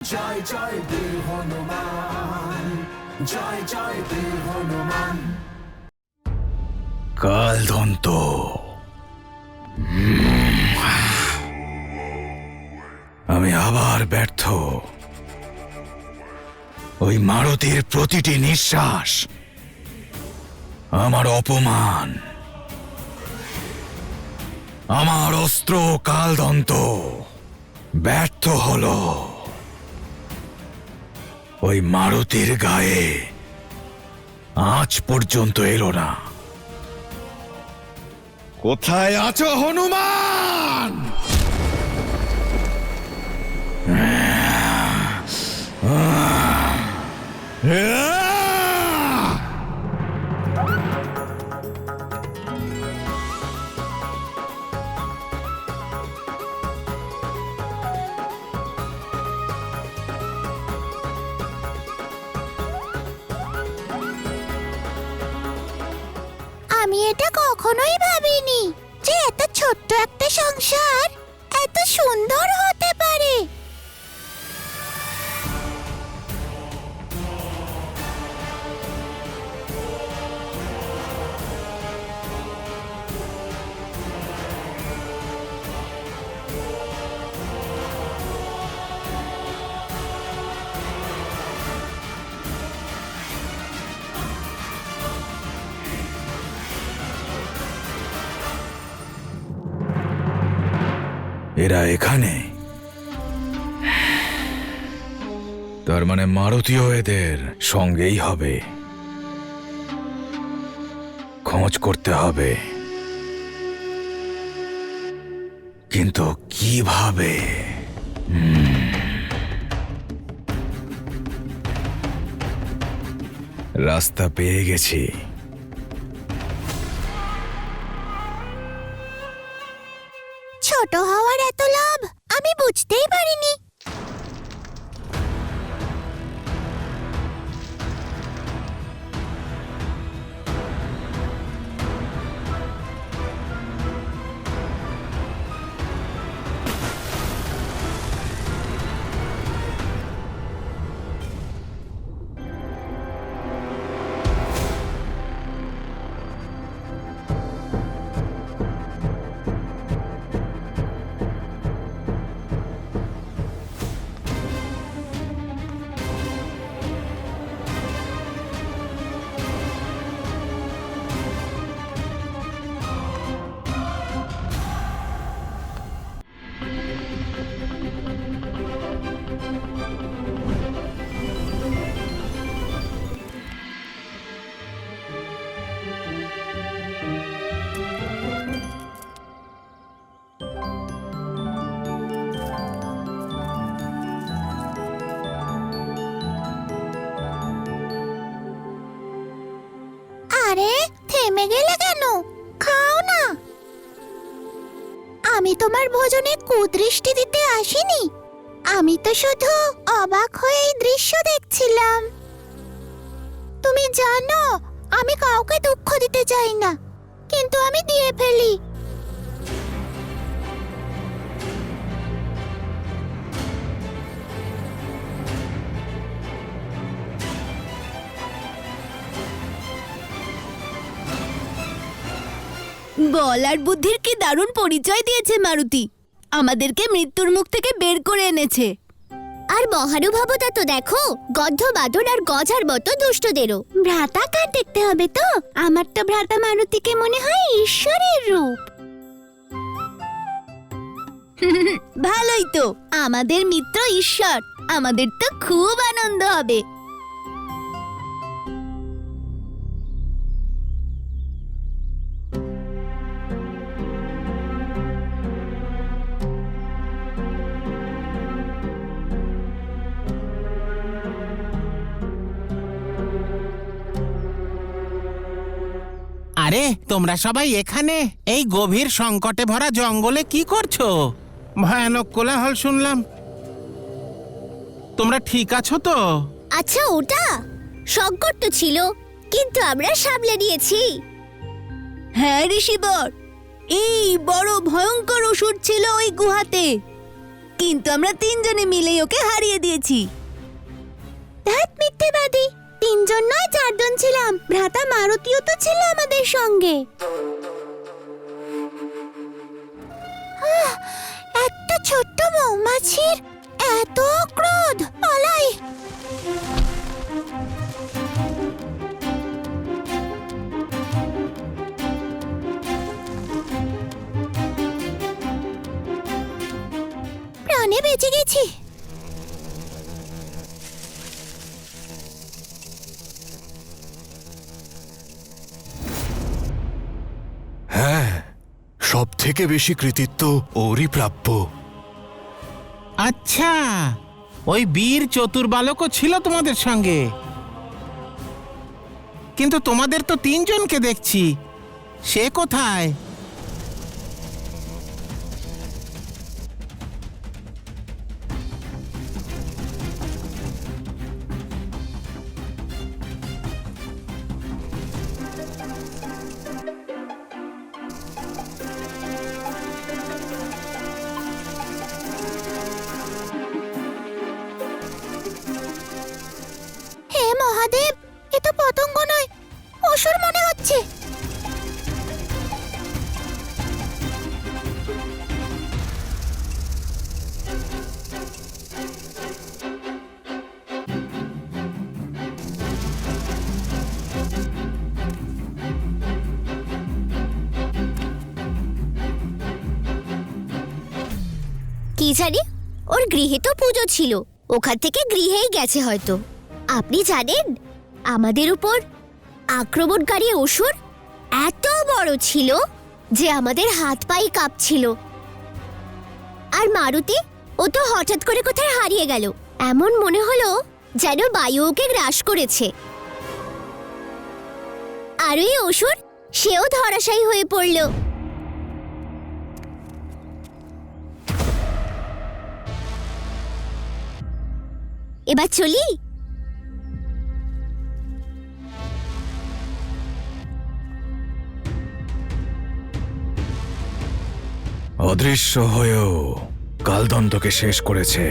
জয় জয় বীর হনুমান, জয় জয় বীর হনুমান। কালদন্ত, আমি আবার ব্যর্থ। ওই মারুতির প্রতিটি নিঃশ্বাস আমার অপমান। আমার অস্ত্র কালদন্ত ব্যর্থ হলো। ওই মারুতির গায়ে আজ পর্যন্ত এলো না। কোথায় আছো হনুমান? আমি এটা কখনোই ভাবিনি যে এত ছোট্ট একটা সংসার এত সুন্দর হতে পারে। এরা এখানে? তার মানে মারুতিও এদের সঙ্গেই হবে। খোঁজ করতে হবে, কিন্তু কিভাবে? রাস্তা পেয়ে গেছি। ছোট হওয়ার এত লাভ আমি বুঝতেই পারিনি। আরে থেমে গেলে কেন? খাও না। আমি তোমার ভোজনে কুদৃষ্টি দিতে আসিনি। আমি তো শুধু অবাক হয়ে এই দৃশ্য দেখছিলাম। তুমি জানো আমি কাউকে দুঃখ দিতে চাই না, কিন্তু আমি দিয়ে ফেলি। বল আর বুদ্ধির কি দারুণ পরিচয় দিয়েছে মারুতি। আমাদেরকে মৃত্যুর মুখ থেকে বের করে এনেছে। আর মহানুভবতা তো দেখো, গদ্ধ বাদর আর গজার মতো দুষ্টদেরও। ভ্রাতা কার দেখতে হবে তো? আমার তো ভ্রাতা মারুতিকে মনে হয় ঈশ্বরের রূপ। ভালোই তো, আমাদের মিত্র ঈশ্বর। আমাদের তো খুব আনন্দ হবে। আরে তোমরা সবাই এখানে এই গভীর সংকটে ভরা জঙ্গলে কি করছো? ভয়ানক কোলাহল শুনলাম। তোমরা ঠিক আছো তো? আচ্ছা, ওটা সংকট তো ছিল, কিন্তু আমরা সামলে নিয়েছি। হ্যাঁ ঋষিবর, এই বড় ভয়ঙ্কর অসুর ছিল ওই গুহাতে। কিন্তু আমরা তিনজনে মিলেই ওকে হারিয়ে দিয়েছি। ধ্যাৎ মিথ্যেবাদী, তিনজন নয় চারজন ছিলাম, ভ্রাতা মারুতিও তো ছিল আমাদের সঙ্গে। একটা ছোট্ট মৌমাছির এত ক্রোধ! পালাই! প্রাণে বেঁচে গেছি। হ্যাঁ, সব থেকে বেশি কৃতিত্ব ওরই প্রাপ্য। আচ্ছা, ওই বীর চতুর বালকও ছিল তোমাদের সঙ্গে, কিন্তু তোমাদের তো তিনজনকে দেখছি, সে কোথায়? হে মহাদেব, এ তো পতঙ্গ নয়, অসুর মনে হচ্ছে। কি জানি, ওর গৃহে তো পুজো ছিল, ওখান থেকে গৃহেই গেছে হয়তো। আপনি জানেন, আমাদের উপর আক্রমণকারী অসুর এত বড় ছিল যে আমাদের হাত পাই কাঁপছিল। আর মারুতি, ও তো হঠাৎ করে কোথায় হারিয়ে গেল, এমন মনে হলো যেন বায়ু ওকে গ্রাস করেছে। আর ওই অসুর, সেও ধরাশায়ী হয়ে পড়ল। এবার চলি। অদৃশ্য হয়েও কালদন্তকে শেষ করেছে।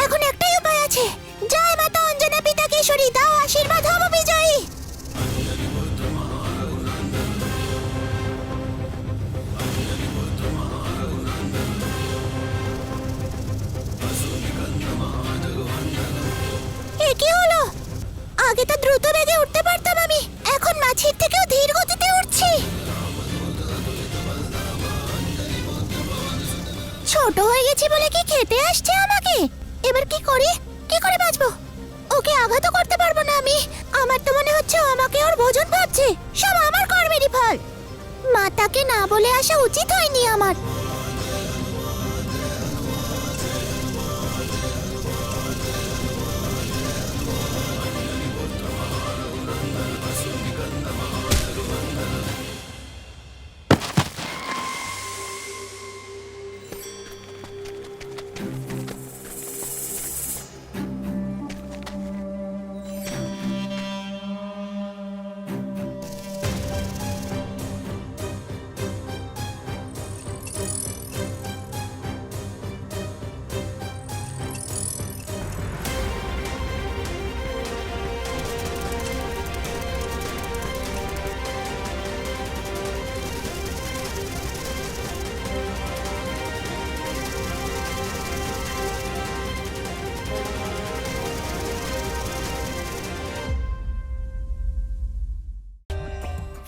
এখন একটাই উপায় আছে। জয় মাতা অঞ্জনা পিতা কেশরী, দাও আশীর্বাদ, হব বিজয়ী। এ কি হলো? আগে তো দ্রুত বেগে উঠতে পারতাম আমি, এখন মাছির থেকেও ধীর গতিতে উঠছি। ছোট হয়ে গেছি বলে কি খেতে আসছে আমাকে? এবার কি করি? কি করে বাঁচবো? ওকে আঘাত করতে পারবো না আমি। আমার তো মনে হচ্ছে ও আমাকে ওর ভোজন ভাবছে। সব আমার কর্মেরই ফল। মাতাকে না বলে আসা উচিত হয়নি আমার।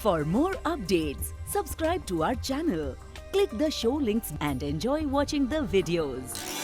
For more updates, subscribe to our channel, click the show links and enjoy watching the videos.